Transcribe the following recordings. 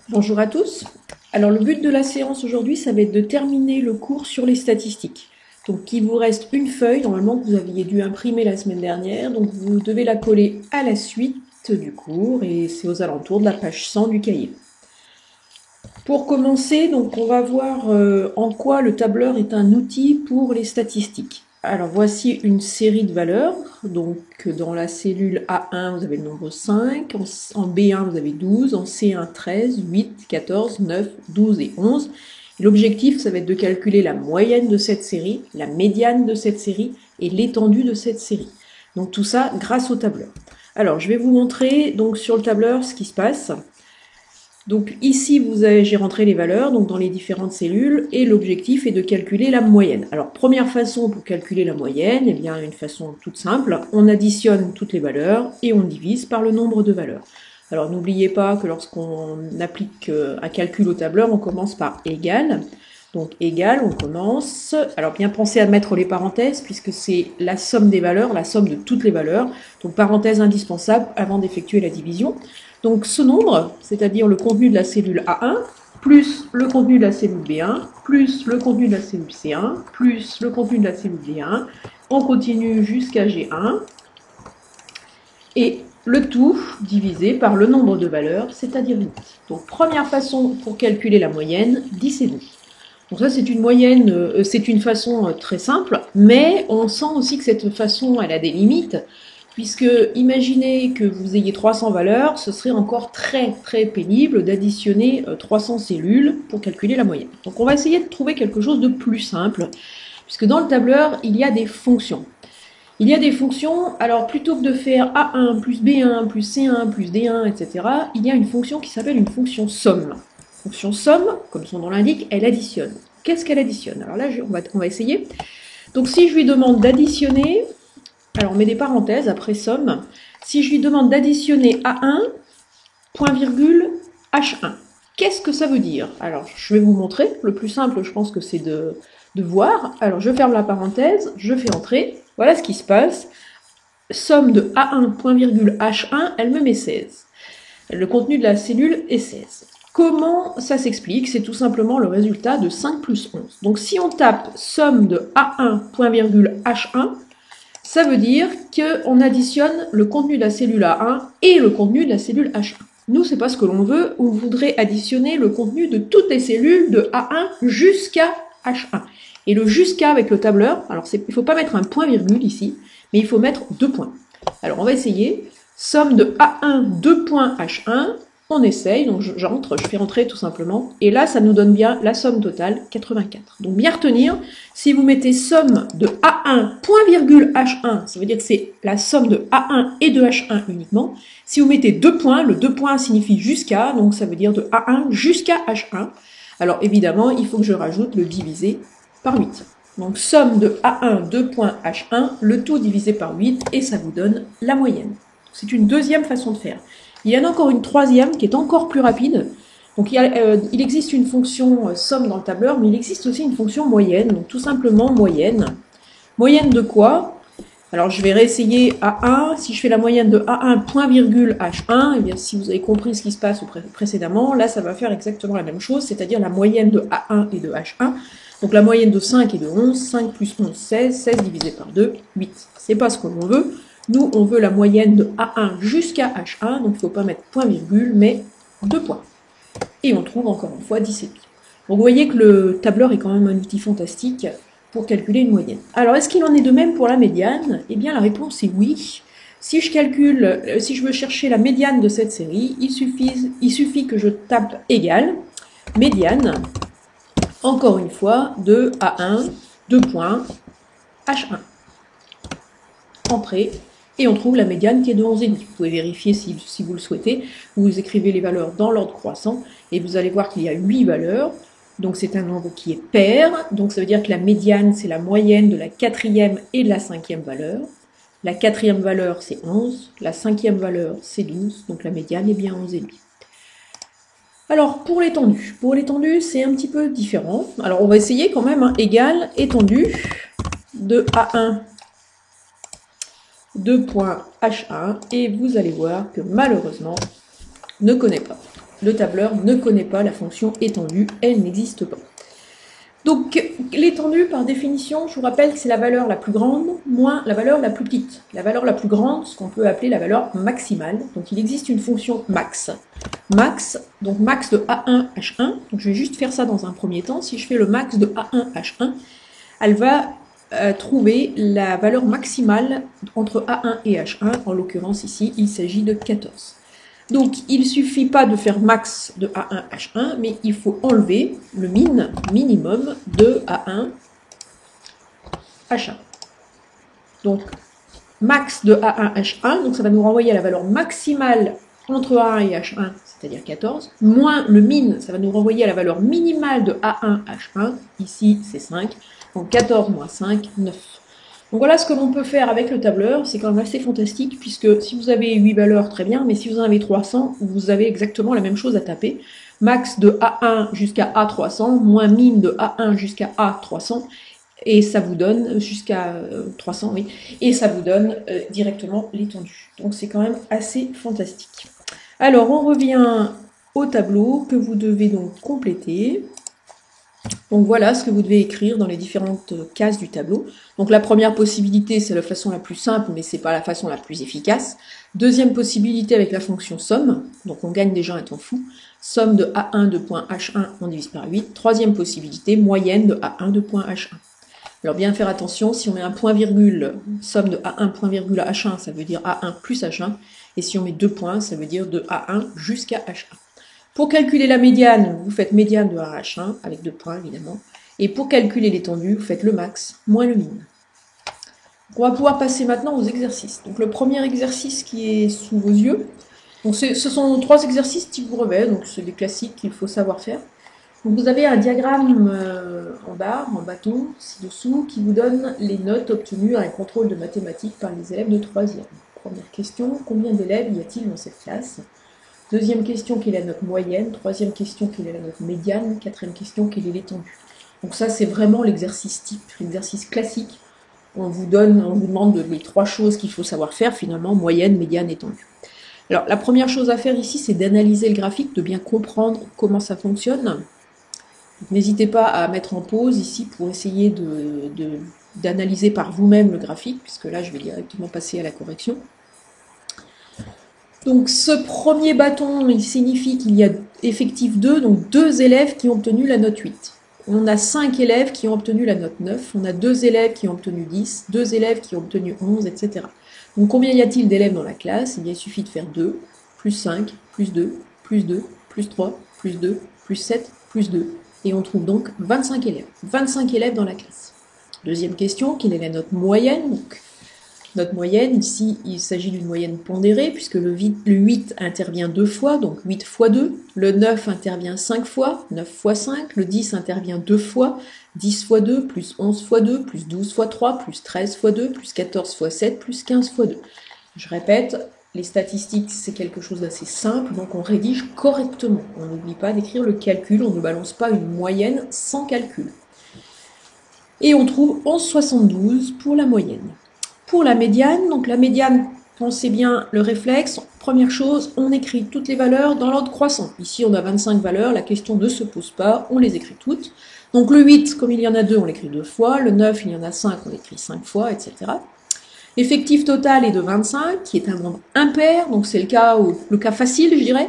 Bonjour à tous. Alors le but de la séance aujourd'hui, ça va être de terminer le cours sur les statistiques. Donc il vous reste une feuille, normalement que vous aviez dû imprimer la semaine dernière, donc vous devez la coller à la suite du cours et c'est aux alentours de la page 100 du cahier. Pour commencer, donc on va voir en quoi le tableur est un outil pour les statistiques. Alors voici une série de valeurs. Donc dans la cellule A1, vous avez le nombre 5, en B1, vous avez 12, en C1, 13, 8, 14, 9, 12 et 11. L'objectif, ça va être de calculer la moyenne de cette série, la médiane de cette série et l'étendue de cette série. Donc tout ça grâce au tableur. Alors je vais vous montrer donc sur le tableur ce qui se passe. Donc ici, j'ai rentré les valeurs donc dans les différentes cellules et l'objectif est de calculer la moyenne. Alors première façon pour calculer la moyenne, eh bien une façon toute simple, on additionne toutes les valeurs et on divise par le nombre de valeurs. Alors n'oubliez pas que lorsqu'on applique un calcul au tableur, on commence par égal. Donc égal, on commence. Alors bien penser à mettre les parenthèses puisque c'est la somme des valeurs, la somme de toutes les valeurs. Donc parenthèse indispensable avant d'effectuer la division. Donc ce nombre, c'est-à-dire le contenu de la cellule A1, plus le contenu de la cellule B1, plus le contenu de la cellule C1, plus le contenu de la cellule D1, on continue jusqu'à G1, et le tout divisé par le nombre de valeurs, c'est-à-dire 8. Donc première façon pour calculer la moyenne, 10 et 12. Donc ça c'est une moyenne, c'est une façon très simple, mais on sent aussi que cette façon elle a des limites, puisque imaginez que vous ayez 300 valeurs, ce serait encore très pénible d'additionner 300 cellules pour calculer la moyenne. Donc on va essayer de trouver quelque chose de plus simple, puisque dans le tableur, il y a des fonctions. Il y a des fonctions, alors plutôt que de faire A1 plus B1 plus C1 plus D1, etc., il y a une fonction qui s'appelle une fonction somme. Fonction somme, comme son nom l'indique, elle additionne. Qu'est-ce qu'elle additionne? Alors là, on va essayer. Donc si je lui demande d'additionner, alors on met des parenthèses après somme, si je lui demande d'additionner A1, point virgule, H1, qu'est-ce que ça veut dire? Alors je vais vous montrer, le plus simple je pense que c'est de voir. Alors je ferme la parenthèse, je fais entrer, voilà ce qui se passe. Somme de A1, point virgule, H1, elle me met 16. Le contenu de la cellule est 16. Comment ça s'explique? C'est tout simplement le résultat de 5 plus 11. Donc si on tape somme de A1, point virgule, H1, ça veut dire qu'on additionne le contenu de la cellule A1 et le contenu de la cellule H1. Nous, c'est pas ce que l'on veut, on voudrait additionner le contenu de toutes les cellules de A1 jusqu'à H1. Et le jusqu'à avec le tableur, alors il ne faut pas mettre un point virgule ici, mais il faut mettre 2 points. Alors on va essayer, somme de A1, 2 points H1, on essaye, donc j'entre, je fais entrer tout simplement, et là ça nous donne bien la somme totale, 84. Donc bien retenir, si vous mettez somme de A1, point virgule H1, ça veut dire que c'est la somme de A1 et de H1 uniquement. Si vous mettez 2 points, le 2 points signifie jusqu'à, donc ça veut dire de A1 jusqu'à H1. Alors évidemment, il faut que je rajoute le divisé par 8. Donc somme de A1, 2 points H1, le tout divisé par 8, et ça vous donne la moyenne. C'est une deuxième façon de faire. Il y en a encore une troisième qui est encore plus rapide. Donc il existe une fonction somme dans le tableur, mais il existe aussi une fonction moyenne, donc tout simplement moyenne. Moyenne de quoi? Alors je vais réessayer A1, si je fais la moyenne de A1 point virgule H1, et bien si vous avez compris ce qui se passe précédemment, là ça va faire exactement la même chose, c'est-à-dire la moyenne de A1 et de H1. Donc la moyenne de 5 et de 11, 5 plus 11, 16, 16 divisé par 2, 8. C'est pas ce que l'on veut. Nous, on veut la moyenne de A1 jusqu'à H1, donc il ne faut pas mettre point virgule, mais 2 points. Et on trouve encore une fois 10 et demi. Donc vous voyez que le tableur est quand même un outil fantastique pour calculer une moyenne. Alors est-ce qu'il en est de même pour la médiane? Eh bien la réponse est oui. Si je veux chercher la médiane de cette série, il suffit que je tape égal, médiane, encore une fois, de A1, 2 points, H1. Entrée. Et on trouve la médiane qui est de 11,5. Vous pouvez vérifier si vous le souhaitez. Vous écrivez les valeurs dans l'ordre croissant et vous allez voir qu'il y a 8 valeurs. Donc c'est un nombre qui est pair. Donc ça veut dire que la médiane, c'est la moyenne de la quatrième et de la cinquième valeur. La quatrième valeur, c'est 11. La cinquième valeur, c'est 12. Donc la médiane est bien 11,5. Alors pour l'étendue. Pour l'étendue, c'est un petit peu différent. Alors on va essayer quand même. Hein, égal, étendue de A1. 2 points H1 et vous allez voir que malheureusement ne connaît pas. le tableur ne connaît pas la fonction étendue, elle n'existe pas. Donc l'étendue, par définition, je vous rappelle que c'est la valeur la plus grande moins la valeur la plus petite. La valeur la plus grande, ce qu'on peut appeler la valeur maximale. Donc il existe une fonction max. Max, donc max de A1, H1. Donc je vais juste faire ça dans un premier temps. Si je fais le max de A1, H1, elle va trouver la valeur maximale entre A1 et H1. En l'occurrence ici, il s'agit de 14. Donc, il ne suffit pas de faire max de A1, H1, mais il faut enlever le minimum de A1, H1. Donc, max de A1, H1, donc ça va nous renvoyer à la valeur maximale entre A1 et H1, c'est-à-dire 14, moins le min, ça va nous renvoyer à la valeur minimale de A1, H1, ici c'est 5, donc 14 moins 5, 9. Donc voilà ce que l'on peut faire avec le tableur, c'est quand même assez fantastique, puisque si vous avez 8 valeurs, très bien, mais si vous en avez 300, vous avez exactement la même chose à taper. Max de A1 jusqu'à A300, moins min de A1 jusqu'à A300, et ça vous donne, jusqu'à 300, oui, et ça vous donne directement l'étendue. Donc c'est quand même assez fantastique. Alors on revient au tableau que vous devez donc compléter. Donc voilà ce que vous devez écrire dans les différentes cases du tableau. Donc la première possibilité, c'est la façon la plus simple, mais c'est pas la façon la plus efficace. Deuxième possibilité avec la fonction somme, donc on gagne déjà un temps fou. Somme de A1 de point H1, on divise par 8. Troisième possibilité, moyenne de A1 de point H1. Alors bien faire attention, si on met un point virgule, somme de A1 point virgule à H1, ça veut dire A1 plus H1. Et si on met 2 points, ça veut dire de A1 jusqu'à H1. Pour calculer la médiane, vous faites médiane de A à H1, avec 2 points évidemment. Et pour calculer l'étendue, vous faites le max moins le min. On va pouvoir passer maintenant aux exercices. Donc le premier exercice qui est sous vos yeux, donc ce sont 3 exercices type brevet, donc c'est des classiques qu'il faut savoir faire. Donc vous avez un diagramme en barre, en bâton, ci-dessous, qui vous donne les notes obtenues à un contrôle de mathématiques par les élèves de 3e. Première question, combien d'élèves y a-t-il dans cette classe ? Deuxième question, quelle est la note moyenne? Troisième question, quelle est la note médiane? Quatrième question, quelle est l'étendue? Donc ça, c'est vraiment l'exercice type, l'exercice classique. On vous demande les 3 choses qu'il faut savoir faire, finalement, moyenne, médiane, étendue. Alors, la première chose à faire ici, c'est d'analyser le graphique, de bien comprendre comment ça fonctionne. N'hésitez pas à mettre en pause ici pour essayer d'analyser par vous-même le graphique, puisque là, je vais directement passer à la correction. Donc ce premier bâton, il signifie qu'il y a effectif 2, donc 2 élèves qui ont obtenu la note 8. On a 5 élèves qui ont obtenu la note 9, on a 2 élèves qui ont obtenu 10, 2 élèves qui ont obtenu 11, etc. Donc combien y a-t-il d'élèves dans la classe? Eh bien, il suffit de faire 2, plus 5, plus 2, plus 2, plus 3, plus 2, plus 7, plus 2. Et on trouve donc 25 élèves. 25 élèves dans la classe. Deuxième question, quelle est la note moyenne? Donc, note moyenne, ici, il s'agit d'une moyenne pondérée, puisque le 8 intervient 2 fois, donc 8 fois 2. Le 9 intervient 5 fois, 9 fois 5. Le 10 intervient 2 fois, 10 fois 2, plus 11 fois 2, plus 12 fois 3, plus 13 fois 2, plus 14 fois 7, plus 15 fois 2. Je répète, les statistiques, c'est quelque chose d'assez simple, donc on rédige correctement. On n'oublie pas d'écrire le calcul, on ne balance pas une moyenne sans calcul. Et on trouve 11,72 pour la moyenne. Pour la médiane, donc la médiane, pensez bien le réflexe. Première chose, on écrit toutes les valeurs dans l'ordre croissant. Ici, on a 25 valeurs, la question ne se pose pas, on les écrit toutes. Donc le 8, comme il y en a 2, on l'écrit 2 fois. Le 9, il y en a 5, on l'écrit 5 fois, etc. L'effectif total est de 25, qui est un nombre impair, donc c'est le cas facile, je dirais.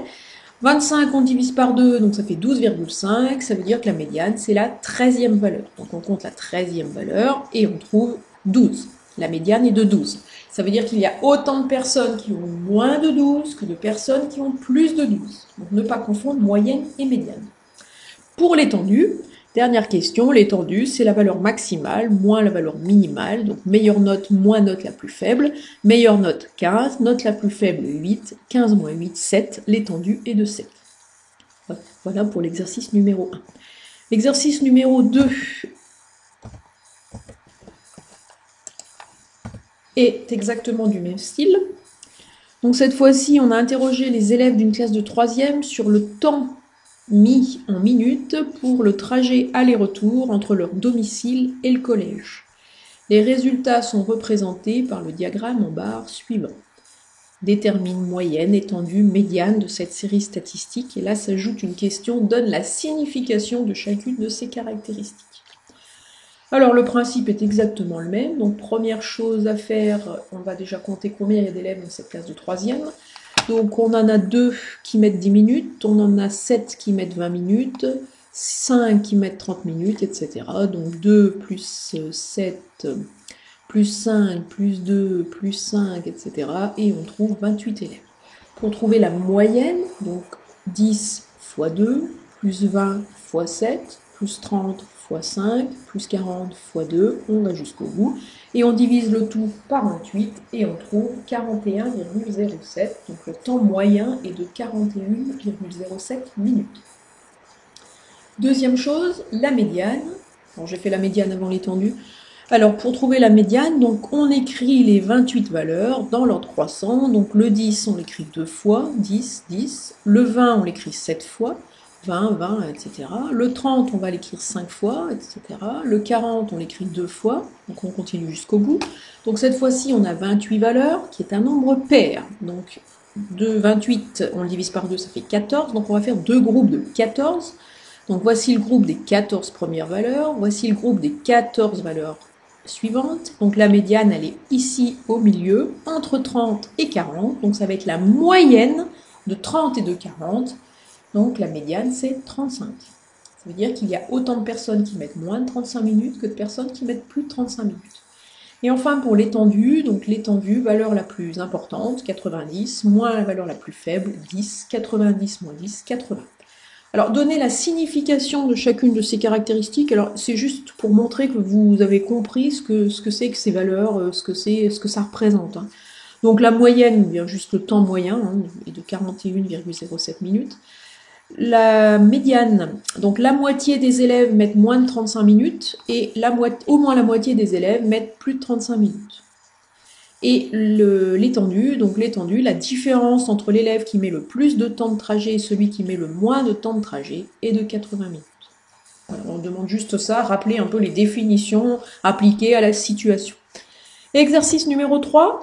25, on divise par 2, donc ça fait 12,5. Ça veut dire que la médiane, c'est la 13e valeur. Donc on compte la 13e valeur et on trouve 12. La médiane est de 12. Ça veut dire qu'il y a autant de personnes qui ont moins de 12 que de personnes qui ont plus de 12. Donc ne pas confondre moyenne et médiane. Pour l'étendue, dernière question, l'étendue, c'est la valeur maximale moins la valeur minimale. Donc meilleure note moins note la plus faible. Meilleure note 15, note la plus faible 8, 15 moins 8, 7. L'étendue est de 7. Voilà pour l'exercice numéro 1. L'exercice numéro 2 est exactement du même style. Donc cette fois-ci, on a interrogé les élèves d'une classe de 3e sur le temps mis en minutes pour le trajet aller-retour entre leur domicile et le collège. Les résultats sont représentés par le diagramme en barre suivant. détermine moyenne, étendue, médiane de cette série statistique. Et là s'ajoute une question, donne la signification de chacune de ces caractéristiques. Alors le principe est exactement le même. Donc première chose à faire, on va déjà compter combien il y a d'élèves dans cette classe de 3e. Donc on en a 2 qui mettent 10 minutes, on en a 7 qui mettent 20 minutes, 5 qui mettent 30 minutes, etc. Donc 2 plus 7 plus 5 plus 2 plus 5, etc. Et on trouve 28 élèves. Pour trouver la moyenne, donc 10 fois 2, plus 20 fois 7, plus 30 fois 5, plus 40 fois 2, on va jusqu'au bout. Et on divise le tout par 28 et on trouve 41,07. Donc le temps moyen est de 41,07 minutes. Deuxième chose, la médiane. Bon, j'ai fait la médiane avant l'étendue. Alors pour trouver la médiane, donc on écrit les 28 valeurs dans l'ordre croissant. Donc le 10, on l'écrit 2 fois, 10, 10. Le 20, on l'écrit 7 fois. 20, 20, etc. Le 30, on va l'écrire 5 fois, etc. Le 40, on l'écrit 2 fois, donc on continue jusqu'au bout. Donc cette fois-ci, on a 28 valeurs, qui est un nombre pair. Donc de 28, on le divise par 2, ça fait 14. Donc on va faire deux groupes de 14. Donc voici le groupe des 14 premières valeurs, voici le groupe des 14 valeurs suivantes. Donc la médiane, elle est ici au milieu, entre 30 et 40. Donc ça va être la moyenne de 30 et de 40. Donc la médiane, c'est 35. Ça veut dire qu'il y a autant de personnes qui mettent moins de 35 minutes que de personnes qui mettent plus de 35 minutes. Et enfin pour l'étendue, donc l'étendue, valeur la plus importante, 90, moins la valeur la plus faible, 10, 90 moins 10, 80. Alors donner la signification de chacune de ces caractéristiques, alors c'est juste pour montrer que vous avez compris ce que c'est que ces valeurs, ce que ça représente. Hein. Donc la moyenne, bien juste le temps moyen, est de 41,07 minutes. La médiane, donc la moitié des élèves mettent moins de 35 minutes et au moins la moitié des élèves mettent plus de 35 minutes. Et l'étendue, donc l'étendue, la différence entre l'élève qui met le plus de temps de trajet et celui qui met le moins de temps de trajet est de 80 minutes. Voilà, on demande juste ça, rappeler un peu les définitions appliquées à la situation. Exercice numéro 3,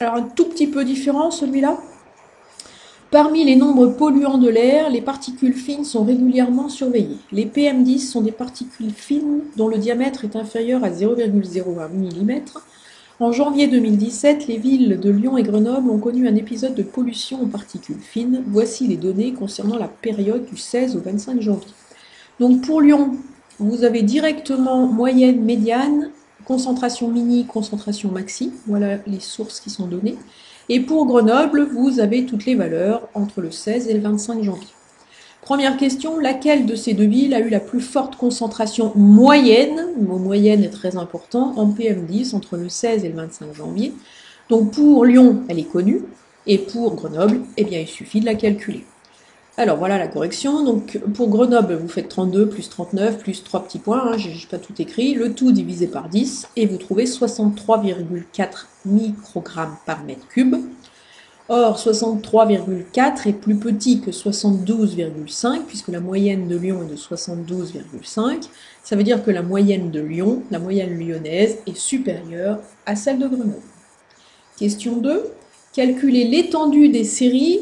alors un tout petit peu différent celui-là. Parmi les nombres polluants de l'air, les particules fines sont régulièrement surveillées. Les PM10 sont des particules fines dont le diamètre est inférieur à 0,01 mm. En janvier 2017, les villes de Lyon et Grenoble ont connu un épisode de pollution aux particules fines. Voici les données concernant la période du 16 au 25 janvier. Donc pour Lyon, vous avez directement moyenne, médiane, concentration mini, concentration maxi. Voilà les sources qui sont données. Et pour Grenoble, vous avez toutes les valeurs entre le 16 et le 25 janvier. Première question, laquelle de ces deux villes a eu la plus forte concentration moyenne, le mot moyenne est très important, en PM10 entre le 16 et le 25 janvier. Donc pour Lyon, elle est connue, et pour Grenoble, eh bien, il suffit de la calculer. Alors voilà la correction, donc pour Grenoble, vous faites 32 plus 39 plus 3 petits points, je n'ai pas tout écrit, le tout divisé par 10, et vous trouvez 63,4 microgrammes par mètre cube. Or, 63,4 est plus petit que 72,5, puisque la moyenne de Lyon est de 72,5. Ça veut dire que la moyenne de Lyon, la moyenne lyonnaise, est supérieure à celle de Grenoble. Question 2. Calculez l'étendue des séries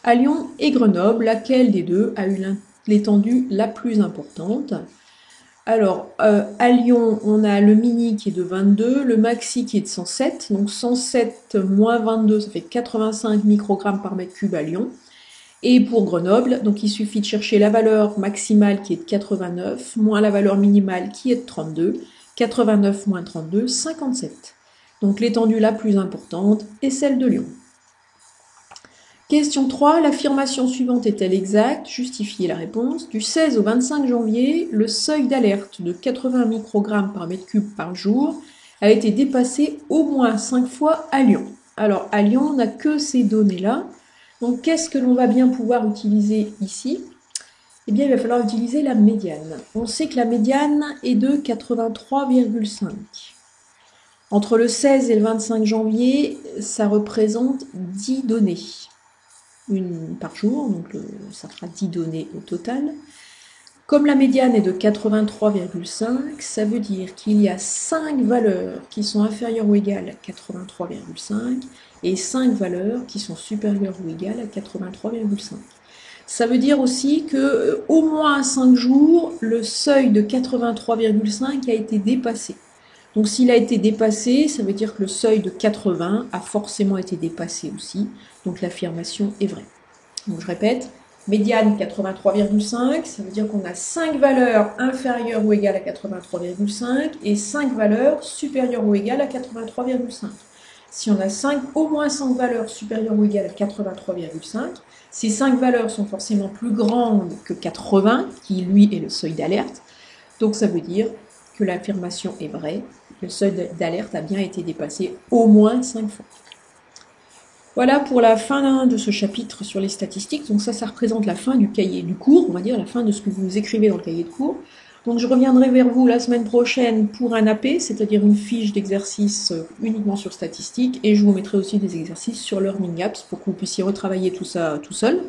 à Lyon et Grenoble. Laquelle des deux a eu l'étendue la plus importante? Alors, à Lyon, on a le mini qui est de 22, le maxi qui est de 107. Donc 107 moins 22, ça fait 85 microgrammes par mètre cube à Lyon. Et pour Grenoble, donc il suffit de chercher la valeur maximale qui est de 89, moins la valeur minimale qui est de 32. 89 moins 32, 57. Donc l'étendue la plus importante est celle de Lyon. Question 3, l'affirmation suivante est-elle exacte? Justifiez la réponse. Du 16 au 25 janvier, le seuil d'alerte de 80 microgrammes par mètre cube par jour a été dépassé au moins 5 fois à Lyon. Alors à Lyon, on n'a que ces données-là. Donc qu'est-ce que l'on va bien pouvoir utiliser ici? Eh bien, il va falloir utiliser la médiane. On sait que la médiane est de 83,5. Entre le 16 et le 25 janvier, ça représente 10 données. Une par jour, donc ça fera 10 données au total. Comme la médiane est de 83,5, ça veut dire qu'il y a 5 valeurs qui sont inférieures ou égales à 83,5 et 5 valeurs qui sont supérieures ou égales à 83,5. Ça veut dire aussi que au moins 5 jours, le seuil de 83,5 a été dépassé. Donc s'il a été dépassé, ça veut dire que le seuil de 80 a forcément été dépassé aussi. Donc l'affirmation est vraie. Donc je répète, médiane 83,5, ça veut dire qu'on a 5 valeurs inférieures ou égales à 83,5 et 5 valeurs supérieures ou égales à 83,5. Si on a au moins 5 valeurs supérieures ou égales à 83,5, ces 5 valeurs sont forcément plus grandes que 80, qui lui est le seuil d'alerte. Donc ça veut dire que l'affirmation est vraie, le seuil d'alerte a bien été dépassé au moins 5 fois. Voilà pour la fin de ce chapitre sur les statistiques. Donc ça représente la fin du cahier du cours, on va dire la fin de ce que vous écrivez dans le cahier de cours. Donc je reviendrai vers vous la semaine prochaine pour un AP, c'est-à-dire une fiche d'exercice uniquement sur statistiques, et je vous mettrai aussi des exercices sur Learning Apps pour que vous puissiez retravailler tout ça tout seul.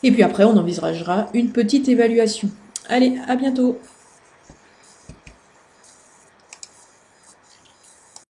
Et puis après, on envisagera une petite évaluation. Allez, à bientôt!